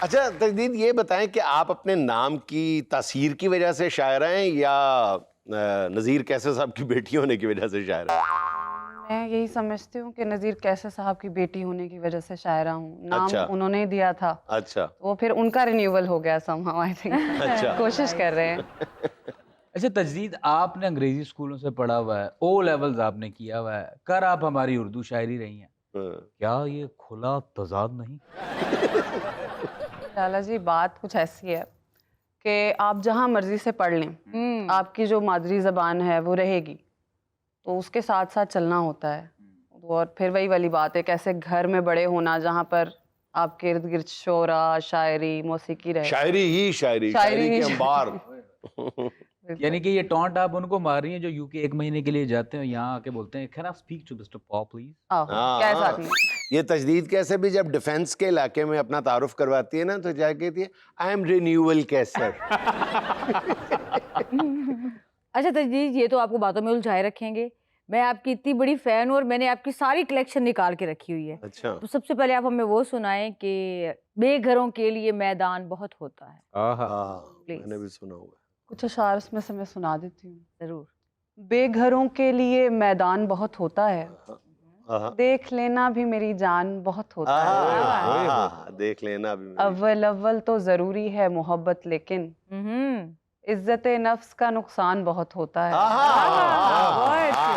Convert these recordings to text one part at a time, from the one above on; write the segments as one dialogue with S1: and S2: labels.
S1: अच्छा तजदीद, ये बताएं कि आप अपने नाम की तासीर की वजह से शायर हैं या नज़ीर कैसर साहब की बेटी होने की वजह से शायर हैं?
S2: मैं यही समझती हूँ कि नज़ीर कैसर साहब की बेटी होने की वजह से शायरा हूँ। नाम
S1: अच्छा।
S2: उन्होंने ही दिया था,
S1: अच्छा।
S2: वो फिर उनका रिन्यूअल हो गया समहाउ आई थिंक।
S1: अच्छा।
S2: कोशिश कर रहे हैं।
S3: अच्छा तजदीद, आपने अंग्रेजी स्कूलों से पढ़ा हुआ है, ओ लेवल्स आपने किया हुआ है, कर आप हमारी उर्दू शायरी रही हैं, क्या ये खुला तजाद नहीं?
S2: लाला जी, बात कुछ ऐसी है कि आप जहाँ मर्जी से पढ़ लें, आपकी जो मादरी ज़बान है वो रहेगी, तो उसके साथ साथ चलना होता है। और फिर वही वाली बात है, कैसे घर में बड़े होना जहाँ पर आपके इर्द गिर्द शोरा, शायरी, मौसीकी रहे।
S1: शायरी ही शायरी,
S2: शायरी
S1: शायरी
S2: ही
S1: के अंबार।
S3: यानी कि ये टॉन्ट आप उनको मार रही हैं जो यूके 1 महीने के लिए जाते हैं, यहाँ आके बोलते हैं can I speak to mister Paul please?
S2: क्या
S1: हाँ,
S2: साथ में
S1: ये तजदीद कैसे भी जब डिफेंस के इलाके में अपना तारुफ करवाती है ना, तो जाके कहती है आई एम रिन्यूअल कैसर।
S4: अच्छा तजदीद, ये तो आपको बातों में उलझाए रखेंगे। मैं आपकी इतनी बड़ी फैन हूँ और मैंने आपकी सारी कलेक्शन निकाल के रखी हुई है।
S1: अच्छा।
S4: तो सबसे पहले आप हमें वो सुनाएं कि बेघरों के लिए मैदान बहुत होता है।
S1: हाँ,
S4: Please.
S1: मैंने भी सुना हुआ
S2: कुछ अशार उसमें से मैं सुना देती हूँ।
S4: जरूर।
S2: बेघरों के लिए मैदान बहुत होता है,
S1: है।
S2: देख लेना भी मेरी जान बहुत होता है।
S1: देख लेना भी
S2: अव्वल अव्वल तो जरूरी है मोहब्बत, लेकिन इज्जत नफ्स का नुकसान बहुत होता है।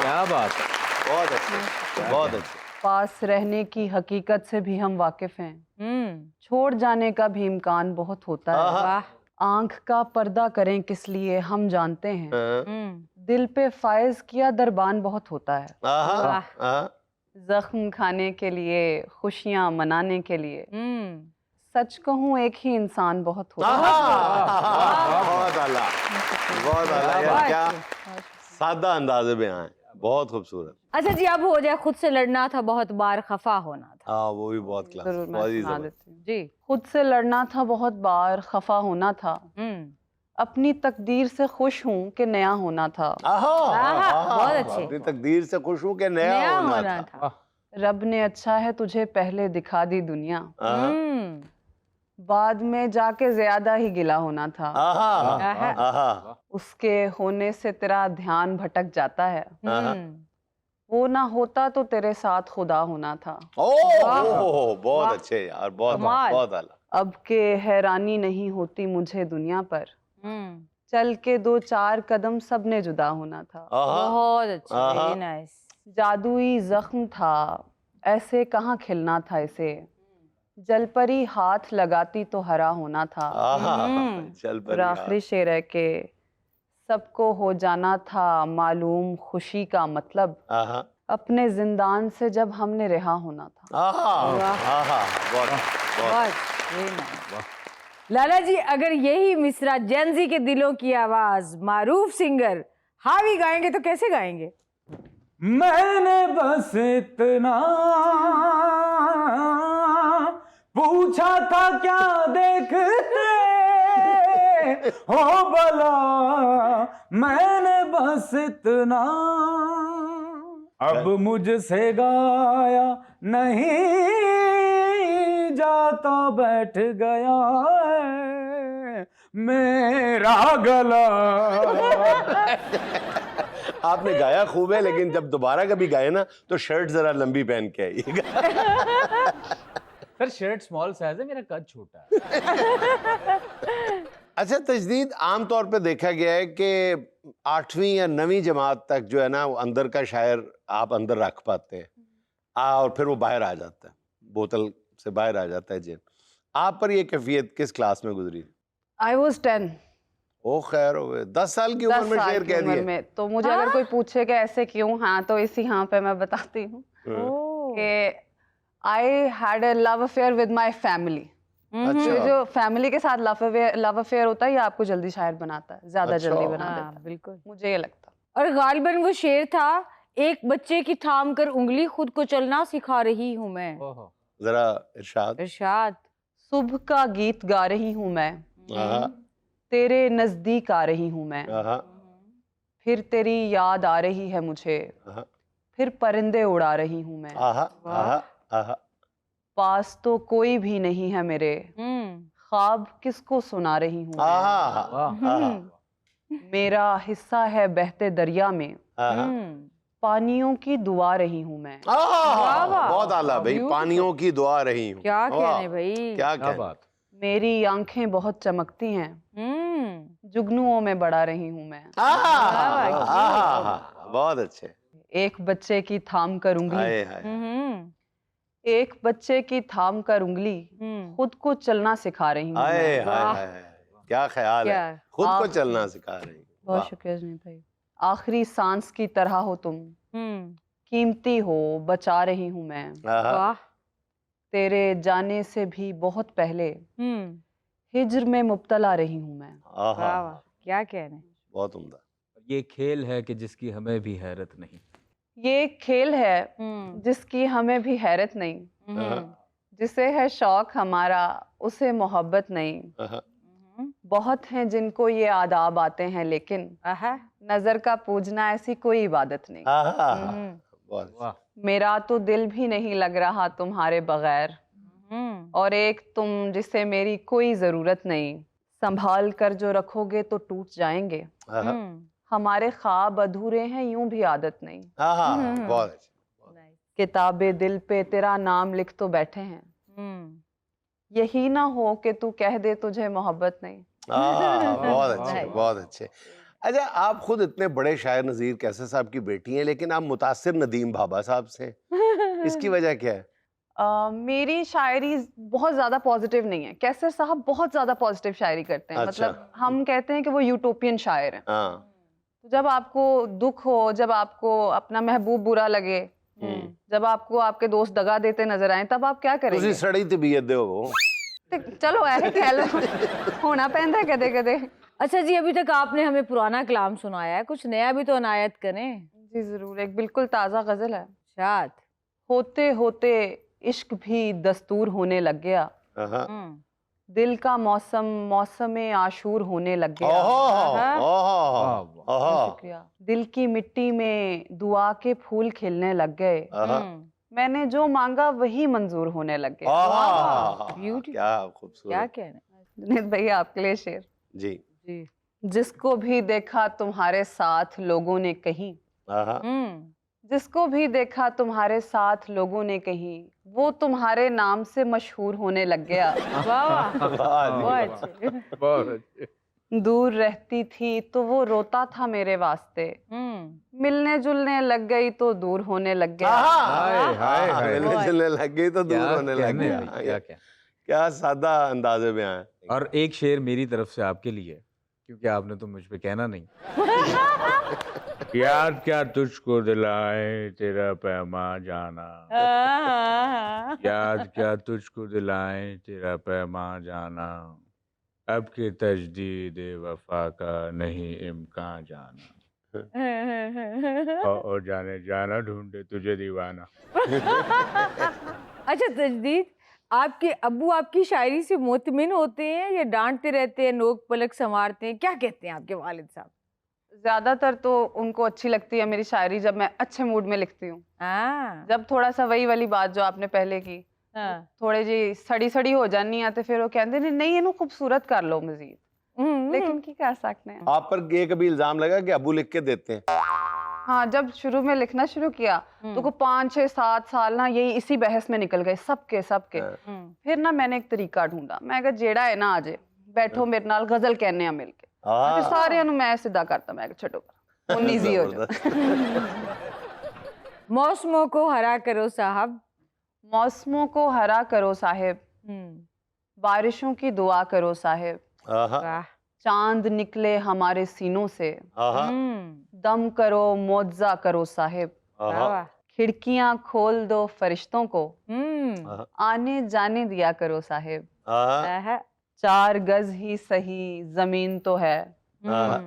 S3: क्या बात है,
S1: बहुत अच्छे, बहुत अच्छे।
S2: पास रहने की हकीकत से भी हम वाकिफ हैं, छोड़ जाने का भी इम्कान बहुत होता है।
S4: वाह।
S2: आंख का पर्दा करें किस लिए हम जानते हैं, दिल पे फायज किया दरबान बहुत होता है। जख्म खाने के लिए, खुशियां मनाने के लिए, सच कहूँ एक ही इंसान बहुत होता है।
S1: बहुत आला, बहुत आला यार, क्या सादा अंदाज़े बयां है, बहुत खूबसूरत।
S4: अच्छा जी, अब हो जाए खुद से लड़ना था बहुत बार खफा होना था।
S1: हाँ, वो भी बहुत क्लास,
S2: जरूर मैं
S1: बहुत ही
S2: सुना
S1: जबरदस्त।
S2: देती हूँ जी। खुद से लड़ना था बहुत बार खफा होना था, अपनी तकदीर से खुश हूँ कि नया होना था।
S4: बहुत अच्छे।
S1: अपनी तकदीर से खुश हूँ कि नया होना था।
S2: रब ने अच्छा है तुझे पहले दिखा दी दुनिया, बाद में जाके ज्यादा ही गिला होना था। उसके होने से तेरा ध्यान भटक जाता है, वो ना होता तो तेरे साथ खुदा होना था।
S1: ओह, बहुत अच्छे यार, बहुत बहुत आला।
S2: अब के हैरानी नहीं होती मुझे दुनिया पर, चल के 2-4 कदम सबने जुदा होना था।
S4: बहुत अच्छे, नाइस।
S2: जादुई जख्म था, ऐसे कहाँ खिलना था इसे, जलपरी हाथ लगाती तो हरा होना था। और आखिरी शेर है कि सबको हो जाना था मालूम खुशी का मतलब, अपने जिंदान से जब हमने रिहा होना था।
S4: लाला जी, अगर यही मिसरा जेंजी के दिलों की आवाज मारूफ सिंगर हावी गाएंगे तो कैसे गाएंगे?
S3: मैंने बस इतना पूछा था क्या देखते हो भला, मैंने बस इतना, अब मुझसे गाया नहीं जाता, बैठ गया है मेरा गला।
S1: आपने गाया खूब है, लेकिन जब दोबारा कभी गाए ना तो शर्ट जरा लंबी पहन के आइएगा।
S3: सर शर्ट स्मॉल साइज है, मेरा कद छोटा है।
S1: अच्छा तजदीद, आमतौर पे देखा गया है कि 8वीं या 9वीं जमात तक जो है ना, वो अंदर का शायर आप अंदर रख पाते हैं, और फिर वो बाहर आ जाता है, बोतल से बाहर आ जाता है जिन। आप पर ये कैफियत किस क्लास में गुजरी?
S2: I was 10।
S1: ओ खैर हो, 10 साल की उम्र में शेर कह दिए
S2: में तो मुझे अगर कोई पूछे कि ऐसे क्यों, हाँ तो इसी हाँ पे मैं बताती हूँ कि I had a love affair with my family।
S1: अच्छा।
S2: जो फैमिली के साथ लव अफेयर होता है, ये आपको जल्दी शायर बनाता है, ज्यादा जल्दी बना देता है।
S4: बिल्कुल,
S2: मुझे ये लगता।
S4: और गालिबन वो शेर था, एक बच्चे की थाम कर उंगली खुद को चलना सिखा रही हूँ मैं।
S1: जरा इरशाद।
S4: इरशाद।
S2: सुबह का गीत गा रही हूँ मैं, तेरे नजदीक आ रही हूँ मैं, फिर तेरी याद आ रही है मुझे, फिर परिंदे उड़ा रही हूँ मैं। पास तो कोई भी नहीं है मेरे, ख्वाब किसको सुना रही हूँ मैं।
S1: आहा
S2: मेरा हिस्सा है बहते दरिया में,
S1: आहा
S2: पानियों की दुआ रही हूँ मैं।
S1: आहा,
S4: वाह,
S1: बहुत आला भाई,
S4: beautiful।
S1: पानियों की दुआ रही हूँ।
S4: क्या
S1: वाह,
S4: कहने भाई।
S1: क्या
S3: क्या
S1: कहने।
S3: बात।
S2: मेरी आंखें बहुत चमकती हैं, जुगनुओं में बड़ा रही हूँ मैं।
S1: आहा, बहुत अच्छे।
S2: एक बच्चे की थाम कर उंगली,
S1: हाय हाय
S2: एक बच्चे की थाम कर उंगली, खुद को चलना सिखा रही हूँ
S1: हाय
S2: मैं।
S1: हाय हाय, क्या ख्याल
S4: क्या?
S1: है, खुद को
S2: आप-
S1: चलना सिखा रही हूँ।
S2: बहुत
S1: वाह।
S2: शुक्रिया जनीत भाई। आखिरी सांस की तरह हो तुम, कीमती हो बचा रही हूँ मैं।
S1: आहा,
S4: वाह।
S2: तेरे जाने से भी बहुत पहले हिज्र में मुब्तला रही हूँ मैं।
S1: आहा,
S4: वाह वाह, क्या कहने।
S1: बहुत उम्दा।
S3: ये खेल है कि जिसकी हमें भी हैरत नहीं।
S2: ये एक खेल है जिसकी हमें भी हैरत नहीं, जिसे है शौक हमारा उसे मोहब्बत नहीं।
S1: आहा,
S2: बहुत हैं जिनको ये आदाब आते हैं, लेकिन नजर का पूजना ऐसी कोई इबादत नहीं।
S1: आहा, बहुत
S3: वाह।
S2: मेरा तो दिल भी नहीं लग रहा तुम्हारे बगैर, और एक तुम जिसे मेरी कोई जरूरत नहीं। संभाल कर जो रखोगे तो टूट जाएंगे,
S1: आहा,
S2: हमारे ख्वाब अधूरे हैं यूं भी आदत नहीं।
S1: आहा, बहुत अच्छे।
S2: किताबे दिल पे तेरा नाम लिख तो बैठे हैं, यही ना हो कि तू कह दे तुझे मोहब्बत नहीं।
S1: बहुत अच्छे,
S4: Nice।
S1: बहुत अच्छे। अच्छा, आप खुद इतने बड़े शायर नज़ीर कैसर साहब की बेटी हैं, लेकिन आप मुतासिर नदीम भाभा साहब से, इसकी वजह क्या है?
S2: मेरी शायरी बहुत ज्यादा पॉजिटिव नहीं है। कैसर साहब बहुत ज्यादा पॉजिटिव शायरी करते हैं।
S1: अच्छा।
S2: मतलब हम कहते हैं कि वो यूटोपियन शायर हैं।
S1: हाँ,
S2: तो जब आपको दुख हो, जब आपको अपना महबूब बुरा लगे, जब आपको आपके दोस्त दगा देते नजर आए, तब आप क्या करेंगे?
S1: तुसी सड़ी तबीयत दे हो।
S2: ते चलो ऐसे कह लो, होना पैंदा कदे कदे।
S4: अच्छा जी, अभी तक आपने हमें पुराना कलाम सुनाया है, कुछ नया भी तो अनायत करें।
S2: जी जरूर, एक बिल्कुल ताजा गजल है।
S4: शाद।
S2: होते होते इश्क भी दस्तूर होने लग गया,
S1: आहा,
S2: दिल का मौसम मौसमे आशूर होने लग गया।
S1: ओहो, ओहो,
S3: वाह,
S1: ओहो,
S2: शुक्रिया। दिल की मिट्टी में दुआ के फूल खिलने लग गए,
S1: आहा,
S2: मैंने जो मांगा वही मंजूर होने लग गया।
S1: आहा,
S4: Beautiful।
S1: क्या
S4: क्या
S1: खूबसूरत।
S4: कहने।
S2: जुनैद भैया आपके लिए शेर।
S1: जी,
S4: जी।
S2: जिसको भी देखा तुम्हारे साथ लोगों ने कहीं,
S1: आहा,
S2: जिसको भी देखा तुम्हारे साथ लोगों ने कहीं, वो तुम्हारे नाम से मशहूर होने लग गया।
S4: वाह वाह,
S1: वाह जी,
S4: बहुत
S1: वाह।
S4: अच्छे।
S3: बहुत अच्छे।
S2: दूर रहती थी तो वो रोता था मेरे वास्ते, मिलने जुलने लग गई तो दूर होने लग गया।
S3: हाय हाय हाय।
S1: मिलने जुलने लग गई तो दूर
S3: क्या
S1: होने लग
S3: कहने
S1: गया।
S3: भाई, क्या कहने।
S1: क्या सादा अंदाजे में आया।
S3: और एक शेर मेरी तरफ से आपके लिए, क्योंकि आपने तो मुझ पे कहना नहीं। याद क्या तुझको दिलाए तेरा पैमा जाना, याद क्या तुझको दिलाए तेरा पैमा जाना, अब के तजदीद वफा का नहीं इम्कान जाना, और जाने जाना ढूंढे तुझे दीवाना।
S4: अच्छा तजदीद, आपके अब्बू आपकी शायरी से मुतमिन होते हैं या डांटते रहते हैं, नोक पलक संवारते हैं, क्या कहते हैं आपके वालिद साहब?
S2: ज्यादातर तो उनको अच्छी लगती है मेरी शायरी जब मैं अच्छे मूड में लिखती हूँ। जब थोड़ा सा वही वाली बात जो आपने पहले की, थोड़ी जी सड़ी सड़ी हो जानी है, तो फिर वो कहते हैं नहीं इन्हों खूबसूरत कर लो मजीद, लेकिन की कर सकते हैं।
S1: आप पर ये कभी इल्जाम लगा कि अबू लिख के देते हैं?
S2: हाँ, जब शुरू में लिखना शुरू किया तो को 5, 6, 7 साल ना यही इसी बहस में निकल गए सबके। फिर ना मैंने एक तरीका ढूंढा, मैं कहा जेड़ा है ना आज बैठो मेरे नाल गजल कहने आ मिल के, फिर सारे मैं सीधा करता, मैं छो उन ईजी हो जाओ।
S4: मौसमों को हरा करो साहब,
S2: मौसमों को हरा करो साहिब, बारिशों की दुआ करो साहिब,
S1: आहा,
S2: चांद निकले हमारे सीनों से,
S1: आहा,
S2: दम करो मुआवजा करो साहिब,
S1: आहा,
S2: खिड़कियां खोल दो फरिश्तों को,
S1: आहा,
S2: आने जाने दिया करो साहिब,
S1: आहा,
S2: 4 गज ही सही जमीन तो है,
S1: आहा,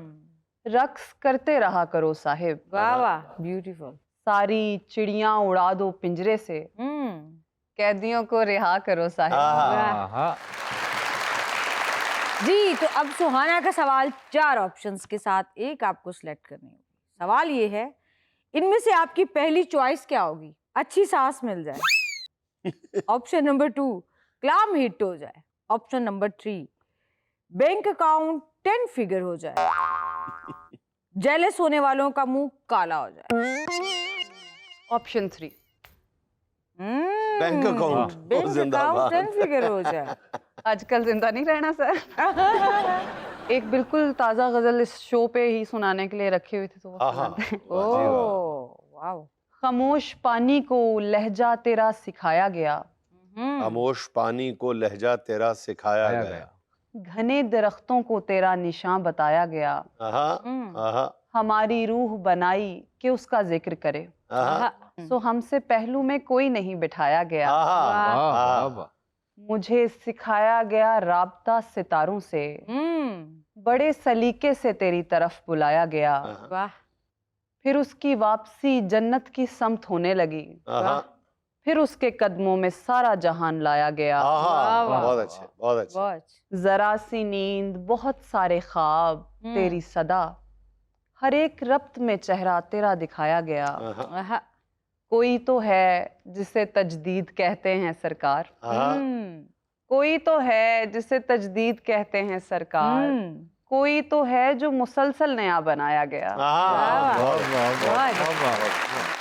S2: रक्स करते रहा करो साहिब,
S4: वाह वाह, ब्यूटीफुल।
S2: सारी चिड़ियां उड़ा दो पिंजरे से, कैदियों को रिहा करो साहिब।
S3: आहा।
S4: जी, तो अब सुहाना का सवाल 4 ऑप्शंस के साथ एक आपको सिलेक्ट करनी होगी। सवाल ये है, इनमें से आपकी पहली चॉइस क्या होगी? अच्छी सांस मिल जाए, ऑप्शन नंबर 2 कलाम हिट हो जाए, option number 3, bank account 10 figure हो जाए, जेलस होने वालों का मुंह काला हो जाए।
S2: Option 3।
S1: Bank account
S4: bank account 10 figure हो जाए।
S2: आजकल जिंदा नहीं रहना सर। एक बिल्कुल ताजा गजल इस शो पे ही सुनाने के लिए रखी हुई थी, तो वो सुनाते हैं।
S4: Oh wow.
S2: खामोश पानी को लहजा तेरा सिखाया गया,
S1: खामोश पानी को लहजा तेरा सिखाया
S3: आया
S1: गया।
S2: घने दरख्तों को तेरा निशान बताया गया,
S1: आहा, आहा,
S2: हमारी रूह बनाई कि उसका जिक्र करे,
S1: आहा,
S2: सो हमसे पहलू में कोई नहीं बिठाया गया,
S1: आहा,
S3: वाह वाह
S1: आहा।
S3: वाह।
S2: मुझे सिखाया गया राब्ता सितारों से, बड़े सलीके से तेरी तरफ बुलाया गया,
S4: वाह।
S2: फिर उसकी वापसी जन्नत की समत होने लगी,
S1: आहा,
S2: फिर उसके कदमों में सारा जहान लाया गया,
S1: आहा,
S4: वाह, वाह,
S1: बहुत अच्छे, बहुत अच्छे।
S4: बहुत।
S2: जरा सी नींद बहुत सारे ख्वाब तेरी सदा, हर एक रब्त में चेहरा तेरा दिखाया गया,
S1: आहा,
S4: आहा,
S2: कोई तो है जिसे तजदीद कहते हैं सरकार,
S1: आहा,
S2: कोई तो है जिसे तजदीद कहते हैं सरकार, कोई तो है जो मुसलसल नया बनाया गया।
S1: आहा,
S4: वाह,
S1: बहुत,
S3: वाह वाह
S4: बहुत।
S3: वाह वाह।